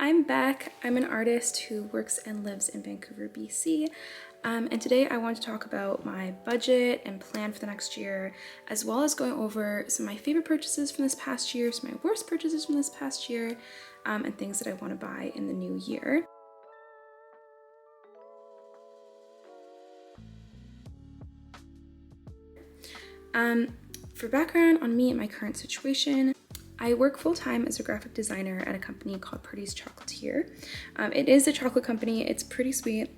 I'm Beck. I'm an artist who works and lives in Vancouver, BC. And today I want to talk about my budget and plan for the next year, as well as going over some of my favorite purchases from this past year, some of my worst purchases from this past year, and things that I want to buy in the new year. For background on me and my current situation, I work full-time as a graphic designer at a company called Party's Chocolatier. It is a chocolate company, it's pretty sweet.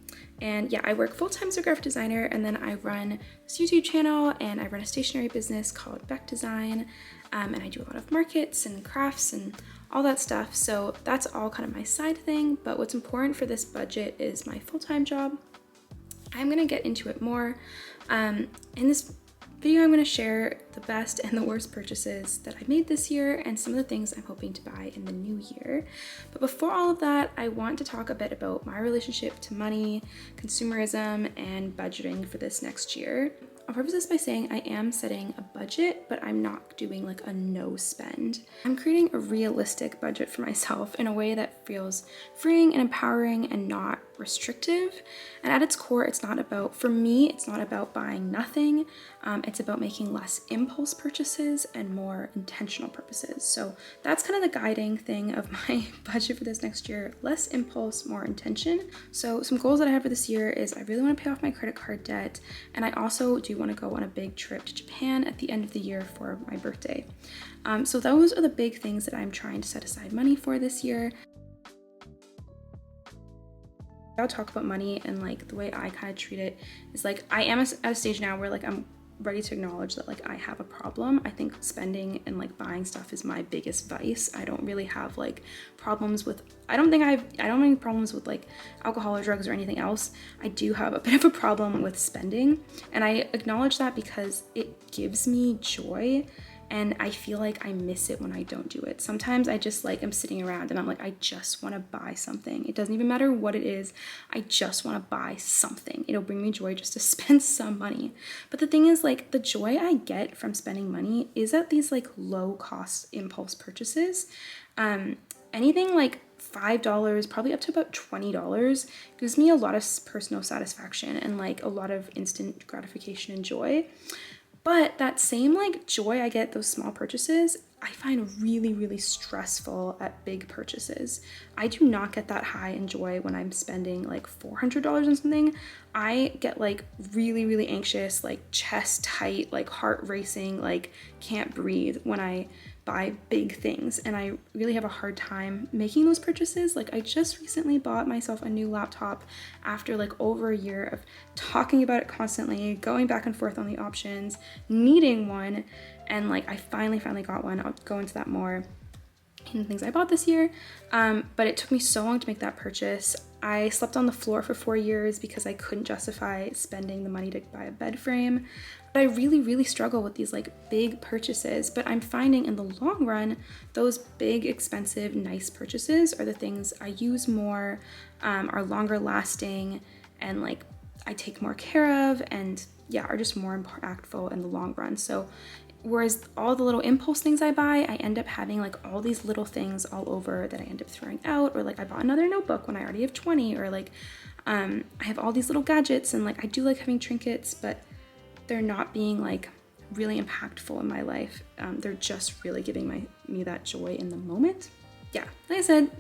And yeah, I work full-time as a graphic designer, and then I run this YouTube channel and I run a stationery business called Beck Design. And I do a lot of markets and crafts and all that stuff. So that's all kind of my side thing. But what's important for this budget is my full-time job. I'm gonna get into it more. In this video, I'm going to share the best and the worst purchases that I made this year and some of the things I'm hoping to buy in the new year. But before all of that, I want to talk a bit about my relationship to money, consumerism, and budgeting for this next year. I'll preface this by saying I am setting a budget, but I'm not doing like a no spend. I'm creating a realistic budget for myself in a way that feels freeing and empowering and not restrictive. And at its core, it's not about, for me, it's not about buying nothing. It's about making less impulse purchases and more intentional purchases. So that's kind of the guiding thing of my budget for this next year: less impulse, more intention. So some goals that I have for this year is I really want to pay off my credit card debt, and I also do want to go on a big trip to Japan at the end of the year for my birthday. So those are the big things that I'm trying to set aside money for this year. I'll talk about money, and like the way I kind of treat it is like I am at a stage now where like I'm ready to acknowledge that like I have a problem. I think spending and like buying stuff is my biggest vice. I don't really have like problems with, I don't have any problems with like alcohol or drugs or anything else. I do have a bit of a problem with spending, and I acknowledge that because it gives me joy. And I feel like I miss it when I don't do it. Sometimes I just like am sitting around and I'm like, I just want to buy something. It doesn't even matter what it is. I just want to buy something. It'll bring me joy just to spend some money. But the thing is, like, the joy I get from spending money is at these like low cost impulse purchases. Anything like $5, probably up to about $20, gives me a lot of personal satisfaction and like a lot of instant gratification and joy. But that same like joy I get those small purchases, I find really, really stressful at big purchases. I do not get that high in joy when I'm spending like $400 on something. I get like really, really anxious, like chest tight, like heart racing, like can't breathe when I buy big things, and I really have a hard time making those purchases. Like I just recently bought myself a new laptop after like over a year of talking about it constantly, going back and forth on the options, needing one, and like I finally got one. I'll go into that more in things I bought this year, but it took me so long to make that purchase. I slept on the floor for 4 years because I couldn't justify spending the money to buy a bed frame. But I really, really struggle with these like big purchases. But I'm finding in the long run, those big, expensive, nice purchases are the things I use more, are longer lasting, and like I take more care of, and yeah, are just more impactful in the long run. So whereas all the little impulse things I buy, I end up having like all these little things all over that I end up throwing out, or like I bought another notebook when I already have 20, or like I have all these little gadgets, and like I do like having trinkets, but they're not being like really impactful in my life. They're just really giving me that joy in the moment. Yeah, like I said,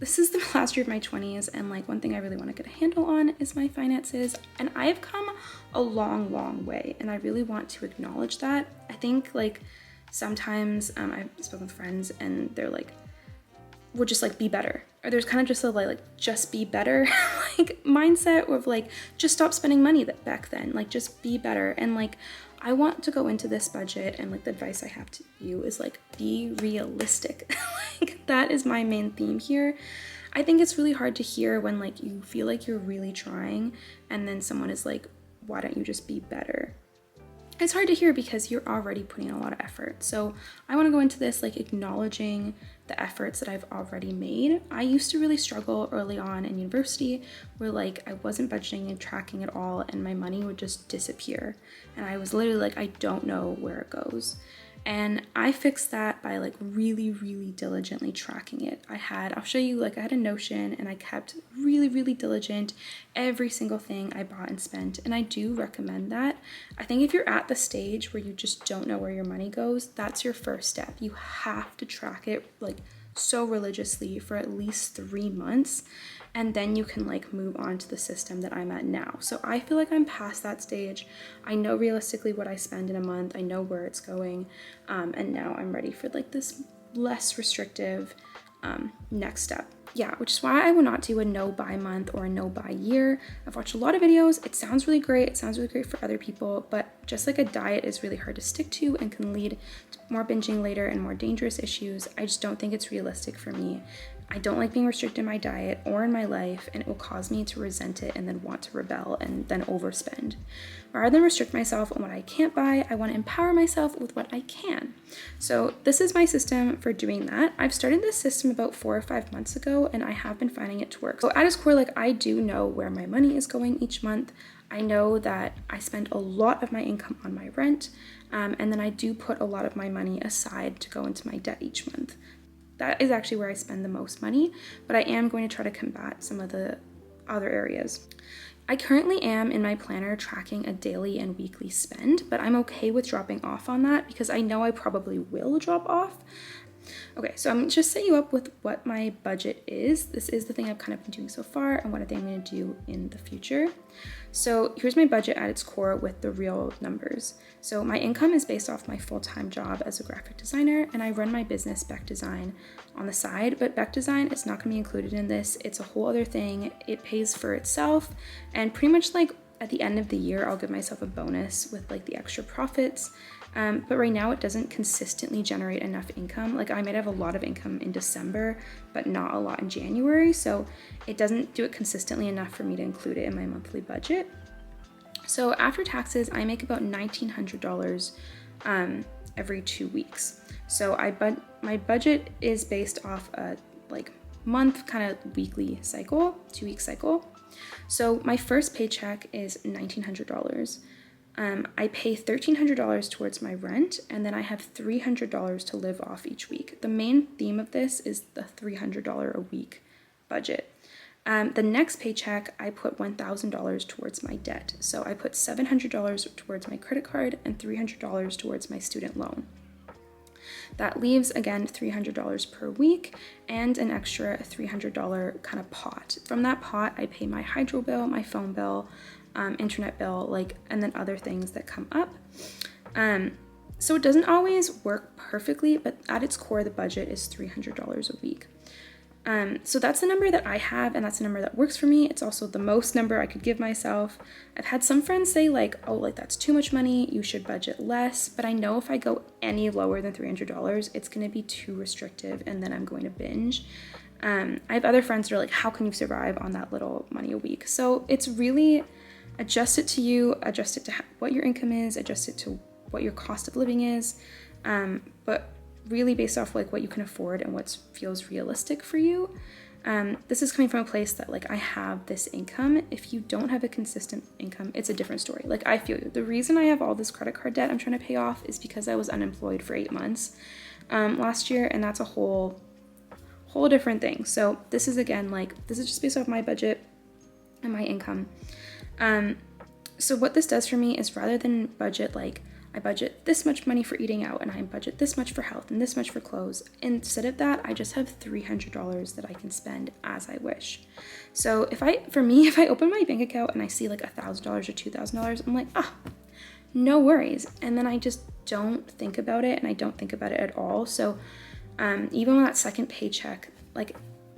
this is the last year of my 20s, and like one thing I really want to get a handle on is my finances, and I have come a long, long way, and I really want to acknowledge that. I think like sometimes I've spoken with friends and they're like, we'll just like be better, or there's kind of just a like just be better like mindset of like just stop spending money back then, like just be better. And like I want to go into this budget, and like the advice I have to you is like be realistic. Like that is my main theme here. I think it's really hard to hear when like you feel like you're really trying and then someone is like, why don't you just be better? It's hard to hear because you're already putting in a lot of effort. So I want to go into this like acknowledging the efforts that I've already made. I used to really struggle early on in university where like I wasn't budgeting and tracking at all, and my money would just disappear. And I was literally like, I don't know where it goes. And I fixed that by like really, really diligently tracking it. I'll show you, like I had a Notion and I kept really, really diligent every single thing I bought and spent. And I do recommend that. I think if you're at the stage where you just don't know where your money goes, that's your first step. You have to track it like so religiously for at least 3 months, and then you can like move on to the system that I'm at now. So I feel like I'm past that stage. I know realistically what I spend in a month, I know where it's going, and now I'm ready for like this less restrictive next step. Yeah, which is why I will not do a no buy month or a no buy year. I've watched a lot of videos. It sounds really great. It sounds really great for other people, but just like a diet is really hard to stick to and can lead to more binging later and more dangerous issues, I just don't think it's realistic for me. I don't like being restricted in my diet or in my life, and it will cause me to resent it and then want to rebel and then overspend. Rather than restrict myself on what I can't buy, I want to empower myself with what I can. So this is my system for doing that. I've started this system about 4 or 5 months ago, and I have been finding it to work. So at its core, like I do know where my money is going each month. I know that I spend a lot of my income on my rent, and then I do put a lot of my money aside to go into my debt each month. That is actually where I spend the most money, but I am going to try to combat some of the other areas. I currently am in my planner tracking a daily and weekly spend, but I'm okay with dropping off on that because I know I probably will drop off. Okay, so I'm just set you up with what my budget is. This is the thing I've kind of been doing so far and what I think I'm going to do in the future. So here's my budget at its core with the real numbers. So my income is based off my full-time job as a graphic designer, and I run my business Beck Design on the side, but Beck Design is not going to be included in this. It's a whole other thing. It pays for itself, and pretty much like at the end of the year, I'll give myself a bonus with like the extra profits. But right now it doesn't consistently generate enough income. Like I might have a lot of income in December, but not a lot in January. So it doesn't do it consistently enough for me to include it in my monthly budget. So after taxes, I make about $1,900 every 2 weeks. So my budget is based off a like month kind of weekly cycle, 2-week cycle. So my first paycheck is $1,900. I pay $1,300 towards my rent, and then I have $300 to live off each week. The main theme of this is the $300 a week budget. The next paycheck, I put $1,000 towards my debt. So I put $700 towards my credit card and $300 towards my student loan. That leaves, again, $300 per week and an extra $300 kind of pot. From that pot, I pay my hydro bill, my phone bill, internet bill, like, and then other things that come up. So it doesn't always work perfectly, but at its core, the budget is $300 a week. So that's the number that I have, and that's the number that works for me. It's also the most number I could give myself. I've had some friends say like, oh, like that's too much money, you should budget less. But I know if I go any lower than $300, it's going to be too restrictive, and then I'm going to binge. I have other friends that are like, how can you survive on that little money a week? So it's really adjust it to you, adjust it to what your income is, adjust it to what your cost of living is. But really based off like what you can afford and what feels realistic for you. This is coming from a place that like I have this income. If you don't have a consistent income, it's a different story. Like I feel you. The reason I have all this credit card debt I'm trying to pay off is because I was unemployed for 8 months last year, and that's a whole different thing. So this is again like this is just based off my budget and my income. So what this does for me is rather than budget like I budget this much money for eating out and I budget this much for health and this much for clothes. Instead of that, I just have $300 that I can spend as I wish. So if I open my bank account and I see like $1,000 or $2,000, I'm like, no worries. And then I just don't think about it, and I don't think about it at all. So even when that second paycheck, like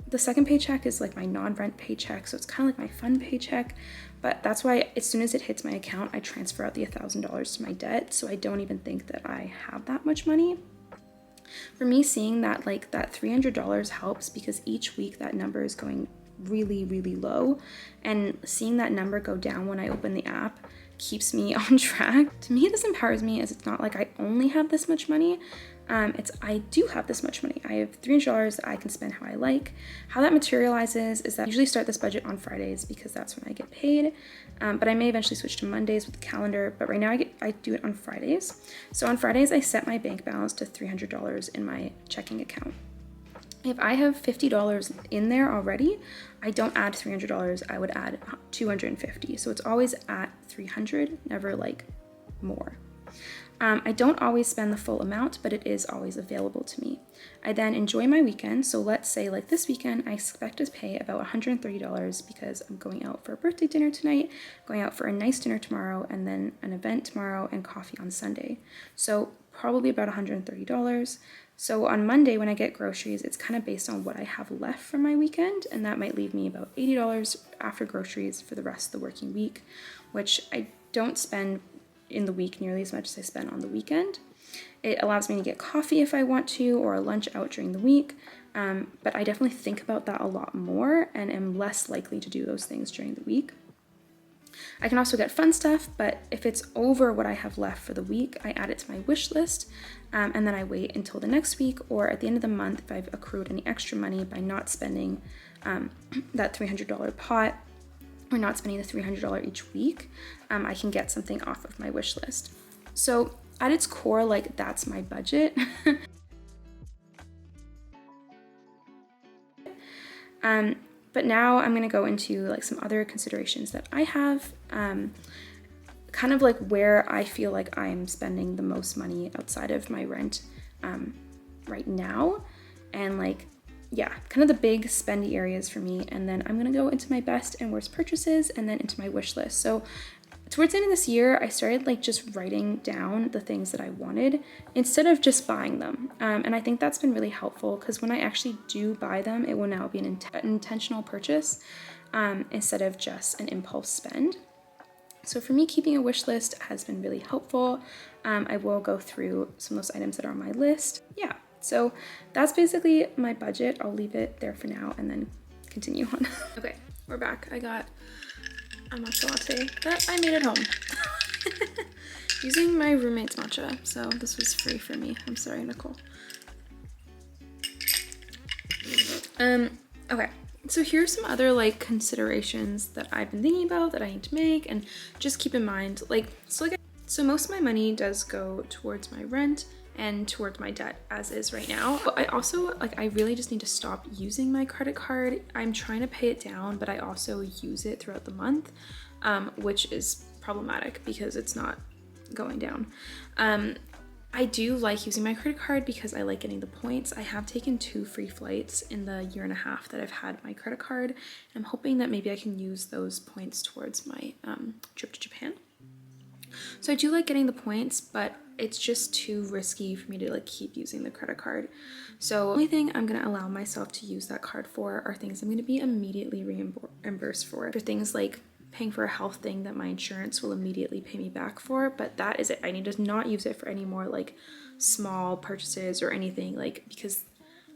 the second paycheck is like my non-rent paycheck, so it's kind of like my fun paycheck. But that's why as soon as it hits my account, I transfer out the $1,000 to my debt. So I don't even think that I have that much money. For me, seeing that like that $300 helps because each week that number is going really, really low. And seeing that number go down when I open the app keeps me on track. To me, this empowers me as it's not like I only have this much money. I do have this much money. I have $300 that I can spend how I like. How that materializes is that I usually start this budget on Fridays because that's when I get paid. But I may eventually switch to Mondays with the calendar, but right now I do it on Fridays. So on Fridays, I set my bank balance to $300 in my checking account. If I have $50 in there already, I don't add $300, I would add $250. So it's always at $300, never like more. I don't always spend the full amount, but it is always available to me. I then enjoy my weekend. So let's say like this weekend, I expect to pay about $130 because I'm going out for a birthday dinner tonight, going out for a nice dinner tomorrow, and then an event tomorrow and coffee on Sunday. So probably about $130. So on Monday when I get groceries, it's kind of based on what I have left from my weekend, and that might leave me about $80 after groceries for the rest of the working week, which I don't spend in the week nearly as much as I spend on the weekend. It allows me to get coffee if I want to, or a lunch out during the week, but I definitely think about that a lot more and am less likely to do those things during the week. I can also get fun stuff, but if it's over what I have left for the week, I add it to my wish list, and then I wait until the next week or at the end of the month if I've accrued any extra money by not spending that $300 pot or not spending the $300 each week, I can get something off of my wish list. So at its core, like that's my budget. But now I'm gonna go into like some other considerations that I have, kind of like where I feel like I'm spending the most money outside of my rent right now, and like, yeah, kind of the big spendy areas for me. And then I'm gonna go into my best and worst purchases and then into my wish list. So towards the end of this year, I started like just writing down the things that I wanted instead of just buying them. And I think that's been really helpful because when I actually do buy them, it will now be an intentional purchase instead of just an impulse spend. So for me, keeping a wish list has been really helpful. I will go through some of those items that are on my list. Yeah, so that's basically my budget. I'll leave it there for now and then continue on. Okay, we're back. I got a matcha latte that I made at home using my roommate's matcha, so this was free for me. I'm sorry, Nicole. Okay, so here's some other like considerations that I've been thinking about that I need to make, and just keep in mind, so most of my money does go towards my rent and towards my debt as is right now. But I also, I really just need to stop using my credit card. I'm trying to pay it down, but I also use it throughout the month, which is problematic because it's not going down. I do like using my credit card because I like getting the points. I have taken 2 free flights in the year and a half that I've had my credit card. I'm hoping that maybe I can use those points towards my trip to Japan. So I do like getting the points, but it's just too risky for me to like keep using the credit card. So the only thing I'm going to allow myself to use that card for are things I'm going to be immediately reimbursed for. For things like paying for a health thing that my insurance will immediately pay me back for, but that is it. I need to not use it for any more like small purchases or anything, like, because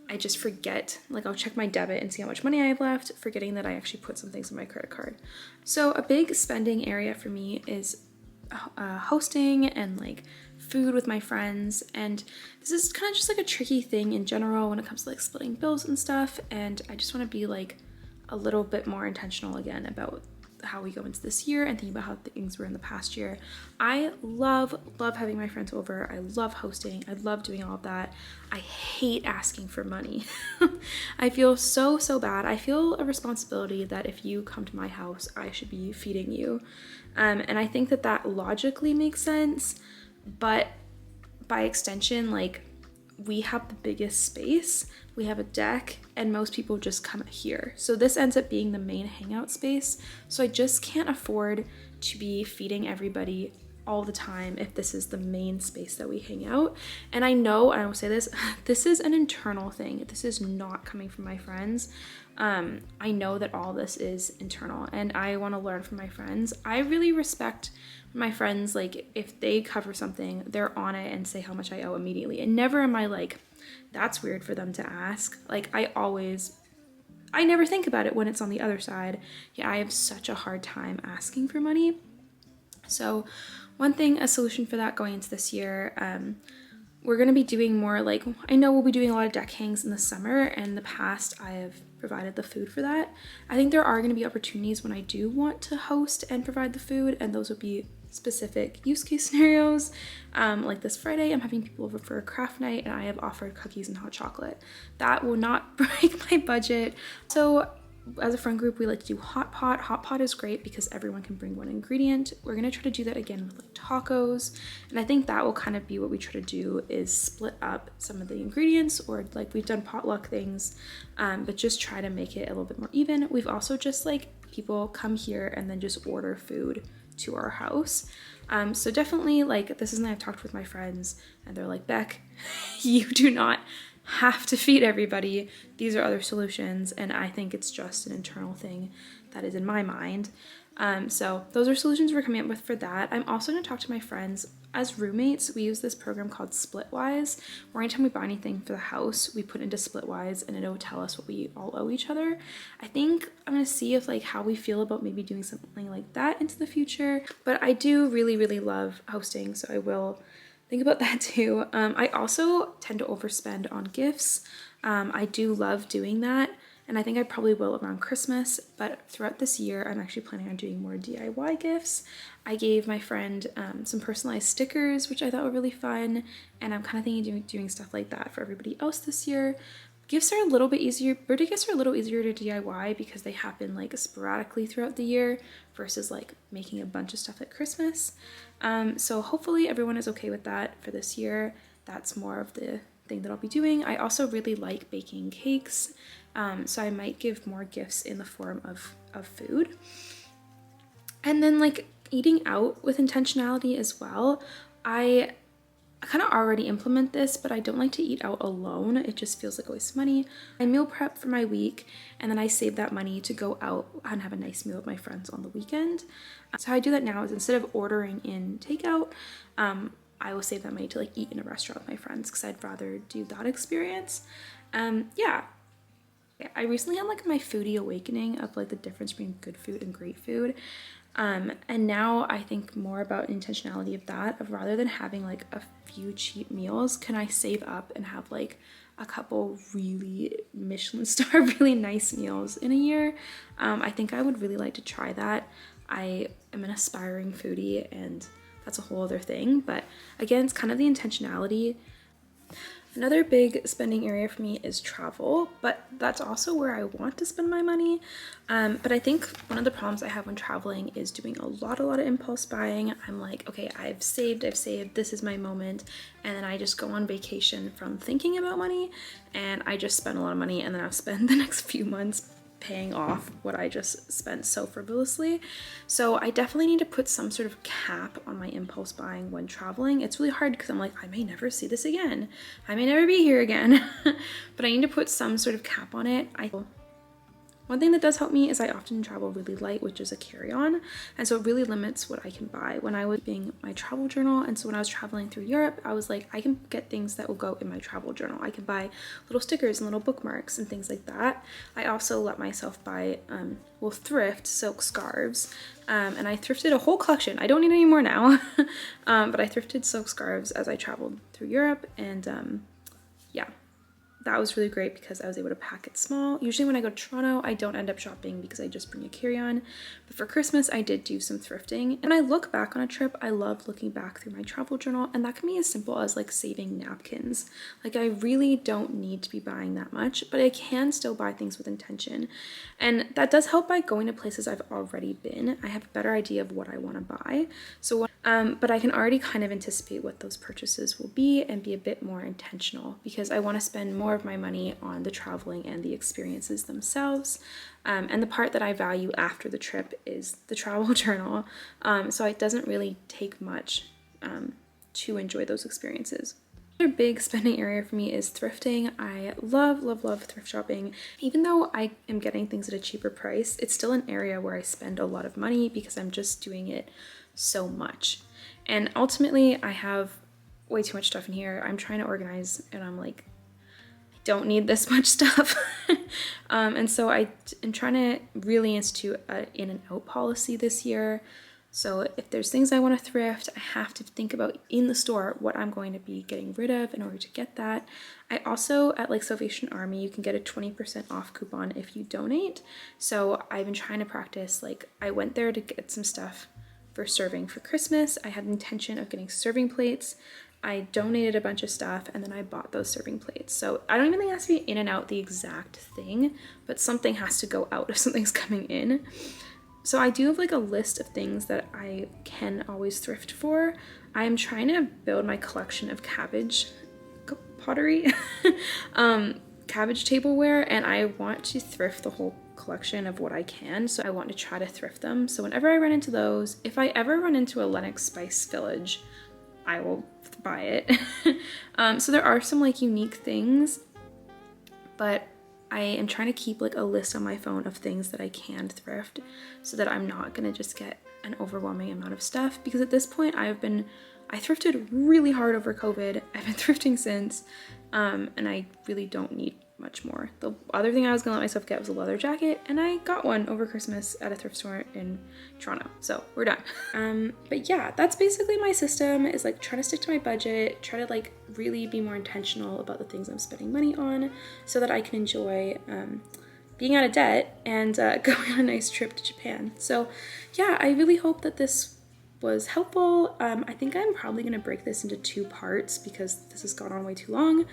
I just forget, like I'll check my debit and see how much money I have left, forgetting that I actually put some things on my credit card. So a big spending area for me is hosting and like food with my friends, and this is kind of just like a tricky thing in general when it comes to like splitting bills and stuff, and I just want to be like a little bit more intentional again about how we go into this year and thinking about how things were in the past year. I love having my friends over. I love hosting. I love doing all of that. I hate asking for money. I feel so bad. I feel a responsibility that if you come to my house, I should be feeding you. And I think that logically makes sense, but by extension, like, we have the biggest space, we have a deck, and most people just come here. So this ends up being the main hangout space. So I just can't afford to be feeding everybody all the time if this is the main space that we hang out. And I know, and I will say this, this is an internal thing. This is not coming from my friends. I know that all this is internal, and I want to learn from my friends. I really respect my friends, like, if they cover something, they're on it and say how much I owe immediately. And never am I like, that's weird for them to ask. Like, I never think about it when it's on the other side. Yeah, I have such a hard time asking for money. So one thing, a solution for that going into this year, we're going to be doing more like, I know we'll be doing a lot of deck hangs in the summer, and in the past I have provided the food for that. I think there are going to be opportunities when I do want to host and provide the food, and those would be specific use case scenarios. Like this Friday, I'm having people over for a craft night, and I have offered cookies and hot chocolate. That will not break my budget. So as a friend group, we like to do hot pot. Hot pot is great because everyone can bring one ingredient. We're gonna try to do that again with like tacos, and I think that will kind of be what we try to do, is split up some of the ingredients, or like we've done potluck things, but just try to make it a little bit more even. We've also just like people come here and then just order food to our house. So definitely, like, this is something I've talked with my friends, and they're like, Beck, you do not have to feed everybody. These are other solutions, and I think it's just an internal thing that is in my mind. So those are solutions we're coming up with for that. I'm also going to talk to my friends. As roommates, we use this program called Splitwise, where anytime we buy anything for the house, we put into Splitwise, and it'll tell us what we all owe each other. I think I'm going to see if like how we feel about maybe doing something like that into the future. But I do really, really love hosting, so I will think about that too. I also tend to overspend on gifts. I do love doing that, and I think I probably will around Christmas, but throughout this year, I'm actually planning on doing more DIY gifts. I gave my friend some personalized stickers, which I thought were really fun, and I'm kind of thinking of doing stuff like that for everybody else this year. Gifts are a little bit easier, birthday gifts are a little easier to DIY because they happen like sporadically throughout the year versus like making a bunch of stuff at Christmas. So hopefully everyone is okay with that for this year. That's more of the thing that I'll be doing. I also really like baking cakes, so I might give more gifts in the form of food. And then like eating out with intentionality as well. I kind of already implement this, but I don't like to eat out alone. It just feels like a waste of money. I meal prep for my week, and then I save that money to go out and have a nice meal with my friends on the weekend. So how I do that now is instead of ordering in takeout, I will save that money to like eat in a restaurant with my friends, because I'd rather do that experience. Yeah. I recently had like my foodie awakening of like the difference between good food and great food. And now I think more about intentionality of that, of rather than having like a few cheap meals, can I save up and have like a couple really Michelin star, really nice meals in a year? I think I would really like to try that. I am an aspiring foodie, and that's a whole other thing. But again, it's kind of the intentionality. Another big spending area for me is travel, but that's also where I want to spend my money. But I think one of the problems I have when traveling is doing a lot of impulse buying. I'm like, okay, I've saved, this is my moment. And then I just go on vacation from thinking about money, and I just spend a lot of money, and then I'll spend the next few months paying off what I just spent so frivolously. So I definitely need to put some sort of cap on my impulse buying when traveling. It's really hard because I'm like, I may never see this again. I may never be here again. But I need to put some sort of cap on it. One thing that does help me is I often travel really light, which is a carry-on, and so it really limits what I can buy. When I was being my travel journal, and so when I was traveling through Europe, I was like, I can get things that will go in my travel journal. I can buy little stickers and little bookmarks and things like that. I also let myself buy, thrift silk scarves, and I thrifted a whole collection. I don't need any more now, but I thrifted silk scarves as I traveled through Europe, and yeah. That was really great because I was able to pack it small. Usually when I go to Toronto, I don't end up shopping because I just bring a carry-on. But for Christmas, I did do some thrifting. And when I look back on a trip, I love looking back through my travel journal, and that can be as simple as like saving napkins. Like I really don't need to be buying that much, but I can still buy things with intention. And that does help by going to places I've already been. I have a better idea of what I want to buy. But I can already kind of anticipate what those purchases will be and be a bit more intentional, because I want to spend more of my money on the traveling and the experiences themselves. And the part that I value after the trip is the travel journal. So it doesn't really take much to enjoy those experiences. Another big spending area for me is thrifting. I love thrift shopping. Even though I am getting things at a cheaper price, it's still an area where I spend a lot of money because I'm just doing it so much. And ultimately, I have way too much stuff in here. I'm trying to organize, and I'm like, I don't need this much stuff. And so I am trying to really institute an in and out policy this year. So if there's things I want to thrift, I have to think about in the store what I'm going to be getting rid of in order to get that. I also, at like Salvation Army, you can get a 20% off coupon if you donate. So I've been trying to practice, like I went there to get some stuff for serving for Christmas. I had intention of getting serving plates. I donated a bunch of stuff and then I bought those serving plates. So I don't even think it has to be in and out the exact thing, but something has to go out if something's coming in. So I do have like a list of things that I can always thrift for. I'm trying to build my collection of cabbage pottery, cabbage tableware, and I want to thrift the whole collection of what I can. So I want to try to thrift them. So whenever I run into those, if I ever run into a Lenox Spice Village, I will buy it. So there are some like unique things, but I am trying to keep like a list on my phone of things that I can thrift so that I'm not gonna just get an overwhelming amount of stuff, because at this point I thrifted really hard over COVID. I've been thrifting since, and I really don't need much more. The other thing I was gonna let myself get was a leather jacket, and I got one over Christmas at a thrift store in Toronto, so we're done. But yeah, that's basically my system, is like try to stick to my budget, try to like really be more intentional about the things I'm spending money on so that I can enjoy being out of debt and going on a nice trip to Japan. So yeah, I really hope that this was helpful. I think I'm probably gonna break this into 2 parts because this has gone on way too long.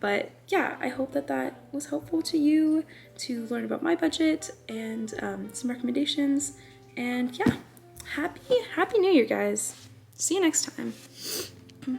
But yeah, I hope that that was helpful to you to learn about my budget and some recommendations. And yeah, happy New Year, guys. See you next time.